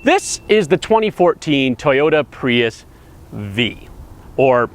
This is the 2014 Toyota Prius V, or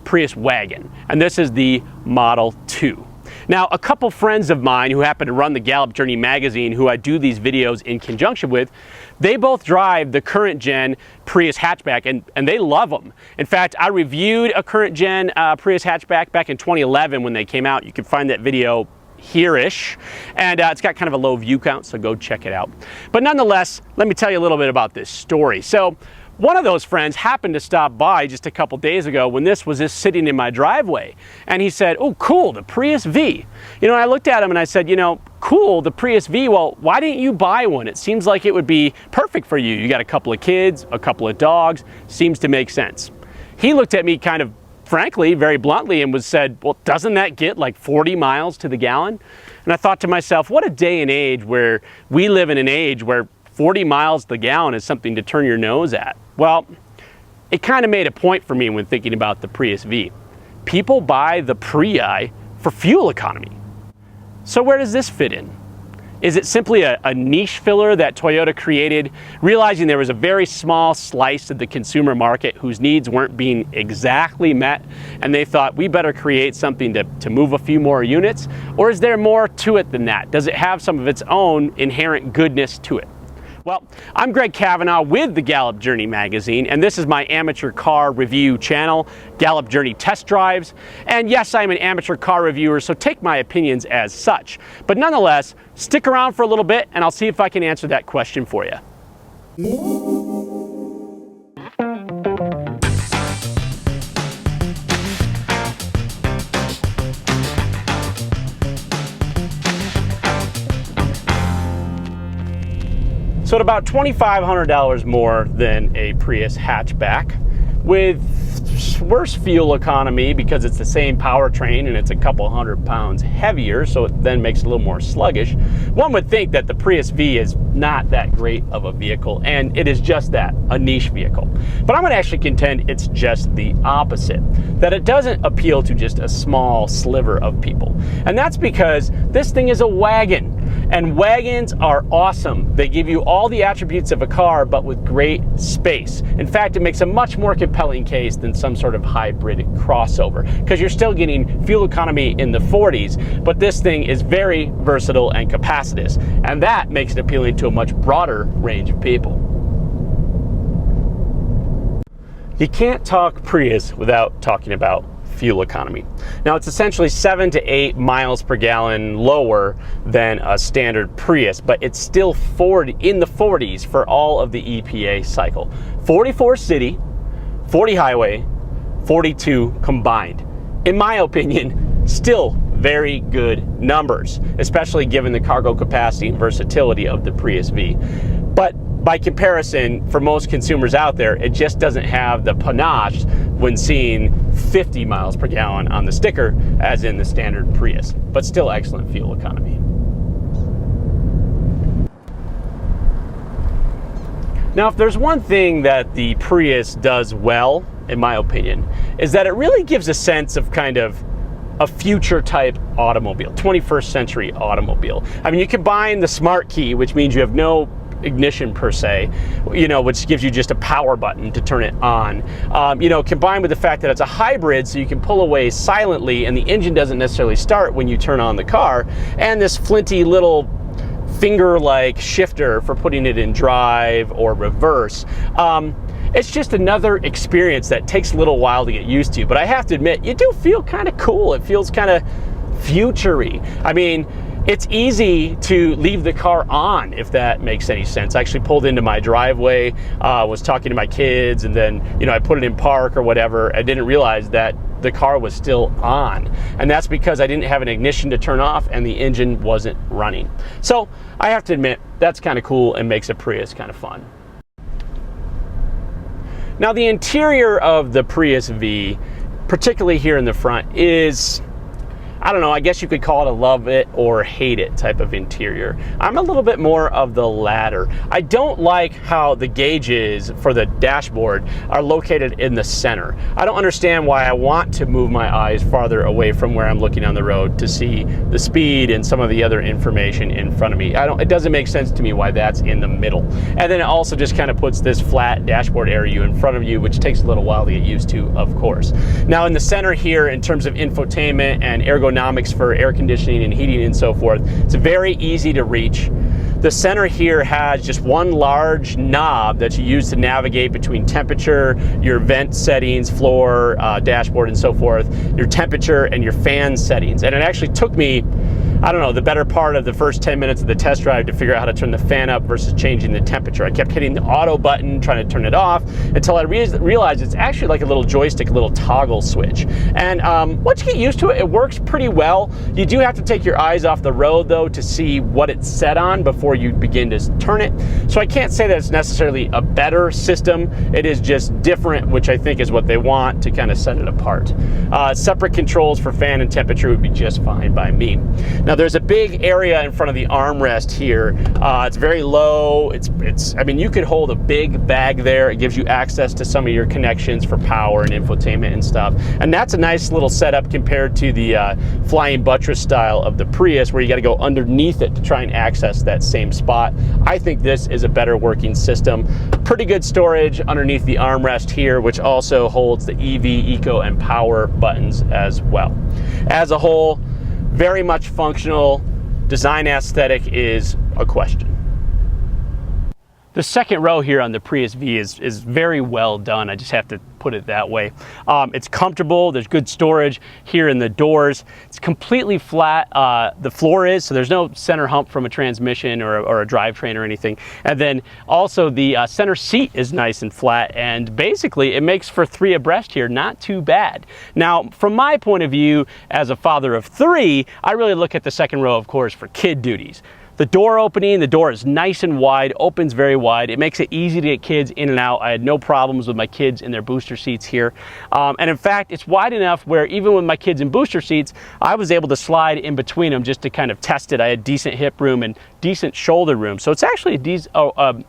Prius wagon, and this is the Model 2. Now, a couple friends of mine who happen to run the Gallup Journey magazine, who I do these videos in conjunction with, they both drive the current gen Prius hatchback, and they love them. In fact, I reviewed a current gen Prius hatchback back in 2011 when they came out. You can find that video here-ish, and it's got kind of a low view count, so go check it out. But nonetheless, let me tell you a little bit about this story. So one of those friends happened to stop by just a couple days ago when this was just sitting in my driveway, and he said, "Oh, cool, the Prius V." You know, I looked at him and I said, "You know, cool, the Prius V, well, why didn't you buy one? It seems like it would be perfect for you. You got a couple of kids, a couple of dogs, seems to make sense." He looked at me kind of frankly, very bluntly, and said, "Well, doesn't that get like 40 miles to the gallon?" And I thought to myself, what a day and age where we live in an age where 40 miles to the gallon is something to turn your nose at. Well, it kind of made a point for me when thinking about the Prius V. People buy the Prii for fuel economy. So where does this fit in? Is it simply a niche filler that Toyota created, realizing there was a very small slice of the consumer market whose needs weren't being exactly met, and they thought, we better create something to move a few more units? Or is there more to it than that? Does it have some of its own inherent goodness to it? Well, I'm Greg Kavanaugh with the Gallup Journey magazine, and this is my amateur car review channel, Gallup Journey Test Drives. And yes, I'm an amateur car reviewer, so take my opinions as such. But nonetheless, stick around for a little bit, and I'll see if I can answer that question for you. So at about $2,500 more than a Prius hatchback, with worse fuel economy because it's the same powertrain and it's a couple hundred pounds heavier, so it then makes it a little more sluggish. One would think that the Prius V is not that great of a vehicle, and it is just that, a niche vehicle. But I'm going to actually contend it's just the opposite, that it doesn't appeal to just a small sliver of people. And that's because this thing is a wagon. And wagons are awesome. They give you all the attributes of a car, but with great space. In fact, it makes a much more compelling case than some sort of hybrid crossover, because you're still getting fuel economy in the 40s, but this thing is very versatile and capacitous. And that makes it appealing to a much broader range of people. You can't talk Prius without talking about fuel economy. Now, it's essentially 7 to 8 miles per gallon lower than a standard Prius, but it's still in the 40s for all of the EPA cycle. 44 city, 40 highway, 42 combined. In my opinion, still very good numbers, especially given the cargo capacity and versatility of the Prius V. But by comparison, for most consumers out there, it just doesn't have the panache when seeing 50 miles per gallon on the sticker as in the standard Prius, but still excellent fuel economy. Now, if there's one thing that the Prius does well, in my opinion, is that it really gives a sense of kind of a future type automobile, 21st century automobile. I mean, you combine the smart key, which means you have no ignition per se, which gives you just a power button to turn it on, combined with the fact that it's a hybrid, so you can pull away silently and the engine doesn't necessarily start when you turn on the car, and this flinty little finger-like shifter for putting it in drive or reverse. It's just another experience that takes a little while to get used to, but I have to admit, you do feel kind of cool. It feels kind of future-y. I mean, it's easy to leave the car on, if that makes any sense. I actually pulled into my driveway, was talking to my kids, and then I put it in park or whatever. I didn't realize that the car was still on, and that's because I didn't have an ignition to turn off and the engine wasn't running. So I have to admit, that's kind of cool and makes a Prius kind of fun. Now, the interior of the Prius V, particularly here in the front, is, I don't know, I guess you could call it a love it or hate it type of interior. I'm a little bit more of the latter. I don't like how the gauges for the dashboard are located in the center. I don't understand why I want to move my eyes farther away from where I'm looking on the road to see the speed and some of the other information in front of me. It doesn't make sense to me why that's in the middle. And then it also just kind of puts this flat dashboard area in front of you, which takes a little while to get used to, of course. Now in the center here, in terms of infotainment and ergonomics for air conditioning and heating and so forth, it's very easy to reach. The center here has just one large knob that you use to navigate between temperature, your vent settings, floor, dashboard and so forth, your temperature and your fan settings. And it actually took me, I don't know, the better part of the first 10 minutes of the test drive to figure out how to turn the fan up versus changing the temperature. I kept hitting the auto button, trying to turn it off, until I realized it's actually like a little joystick, a little toggle switch. And once you get used to it, it works pretty well. You do have to take your eyes off the road though to see what it's set on before you begin to turn it. So I can't say that it's necessarily a better system. It is just different, which I think is what they want to kind of set it apart. Separate controls for fan and temperature would be just fine by me. Now there's a big area in front of the armrest here. It's very low. I mean, you could hold a big bag there. It gives you access to some of your connections for power and infotainment and stuff. And that's a nice little setup compared to the flying buttress style of the Prius, where you got to go underneath it to try and access that same spot. I think this is a better working system. Pretty good storage underneath the armrest here, which also holds the EV, Eco, and Power buttons as well. As a whole, very much functional. Design aesthetic is a question. The second row here on the Prius V is very well done. I just have to put it that way. It's comfortable. There's good storage here in the doors. It's completely flat. The floor is, so there's no center hump from a transmission or a drivetrain or anything. And then also the center seat is nice and flat, and basically it makes for 3 abreast here. Not too bad. Now, from my point of view as a father of 3, I really look at the second row, of course, for kid duties. The door opening, the door is nice and wide, opens very wide. It makes it easy to get kids in and out. I had no problems with my kids in their booster seats here. And in fact, it's wide enough where even with my kids in booster seats, I was able to slide in between them just to kind of test it. I had decent hip room and decent shoulder room. So it's actually a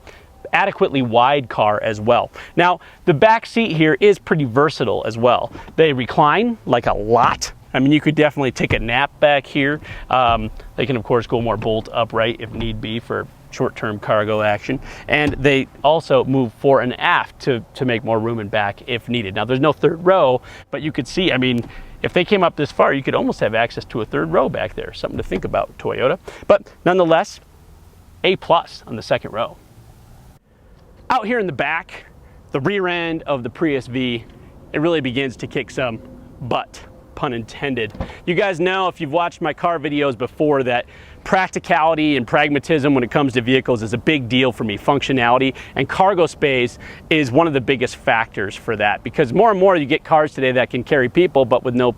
adequately wide car as well. Now, the back seat here is pretty versatile as well. They recline like a lot. I mean, you could definitely take a nap back here. They can, of course, go more bolt upright if need be for short-term cargo action. And they also move fore and aft to make more room in back if needed. Now, there's no third row, but you could see, I mean, if they came up this far, you could almost have access to a third row back there. Something to think about, Toyota. But nonetheless, A+ on the second row. Out here in the back, the rear end of the Prius V, it really begins to kick some butt. Pun intended. You guys know, if you've watched my car videos before, that practicality and pragmatism when it comes to vehicles is a big deal for me. Functionality and cargo space is one of the biggest factors for that, because more and more you get cars today that can carry people but with no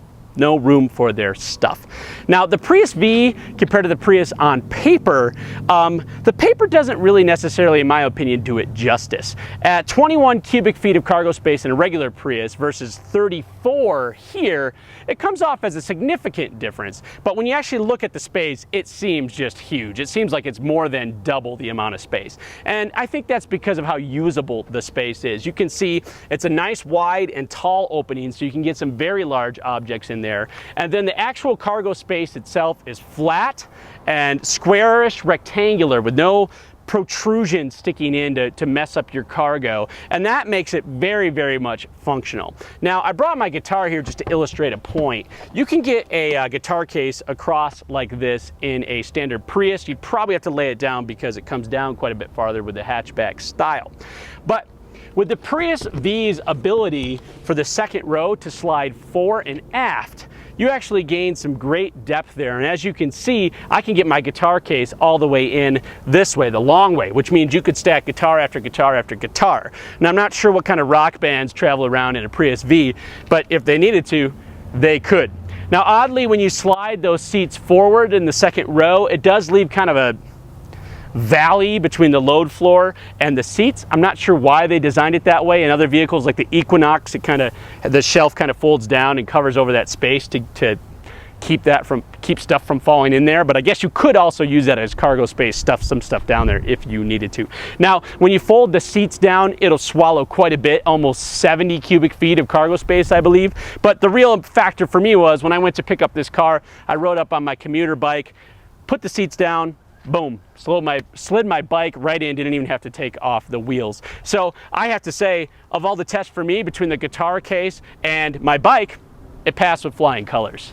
room for their stuff. Now, the Prius V compared to the Prius on paper, the paper doesn't really necessarily, in my opinion, do it justice. At 21 cubic feet of cargo space in a regular Prius versus 34 here, it comes off as a significant difference. But when you actually look at the space, it seems just huge. It seems like it's more than double the amount of space. And I think that's because of how usable the space is. You can see it's a nice wide and tall opening, so you can get some very large objects in there. And then the actual cargo space itself is flat and squarish, rectangular, with no protrusion sticking in to mess up your cargo, and that makes it very, very much functional. Now, I brought my guitar here just to illustrate a point. You can get a guitar case across like this in a standard Prius. You'd probably have to lay it down because it comes down quite a bit farther with the hatchback style. But with the Prius V's ability for the second row to slide fore and aft, you actually gain some great depth there. And as you can see, I can get my guitar case all the way in this way, the long way, which means you could stack guitar after guitar after guitar. Now, I'm not sure what kind of rock bands travel around in a Prius V, but if they needed to, they could. Now, oddly, when you slide those seats forward in the second row, it does leave kind of a valley between the load floor and the seats. I'm not sure why they designed it that way. In other vehicles like the Equinox, the shelf kind of folds down and covers over that space to keep stuff from falling in there, but I guess you could also use that as cargo space, stuff some stuff down there if you needed to. Now, when you fold the seats down, it'll swallow quite a bit, almost 70 cubic feet of cargo space, I believe. But the real factor for me was when I went to pick up this car, I rode up on my commuter bike, put the seats down, boom, slid my bike right in, didn't even have to take off the wheels. So I have to say, of all the tests for me, between the guitar case and my bike, it passed with flying colors.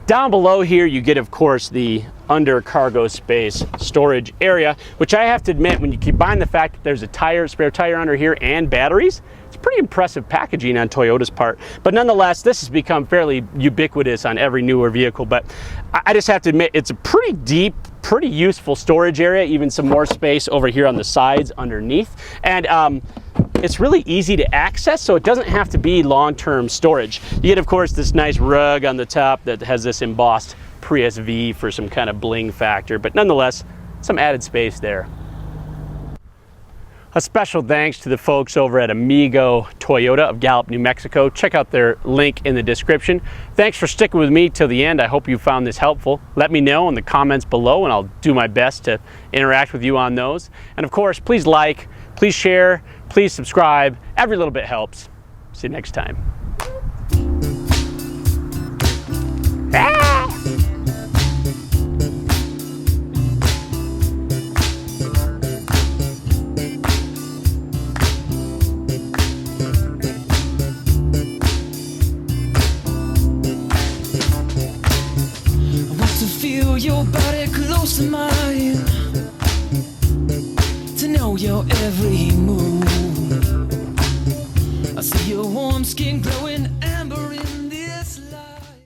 Down below here, you get, of course, the under cargo space storage area, which I have to admit, when you combine the fact that there's a spare tire under here and batteries, it's pretty impressive packaging on Toyota's part. But nonetheless, this has become fairly ubiquitous on every newer vehicle. But I just have to admit, it's a pretty deep, pretty useful storage area, even some more space over here on the sides underneath. And it's really easy to access, so it doesn't have to be long-term storage. You get, of course, this nice rug on the top that has this embossed Prius V for some kind of bling factor, but nonetheless, some added space there. A special thanks to the folks over at Amigo Toyota of Gallup, New Mexico. Check out their link in the description. Thanks for sticking with me till the end. I hope you found this helpful. Let me know in the comments below, and I'll do my best to interact with you on those. And of course, please like, please share, please subscribe. Every little bit helps. See you next time. Feel your body close to mine, to know your every move. I see your warm skin glowing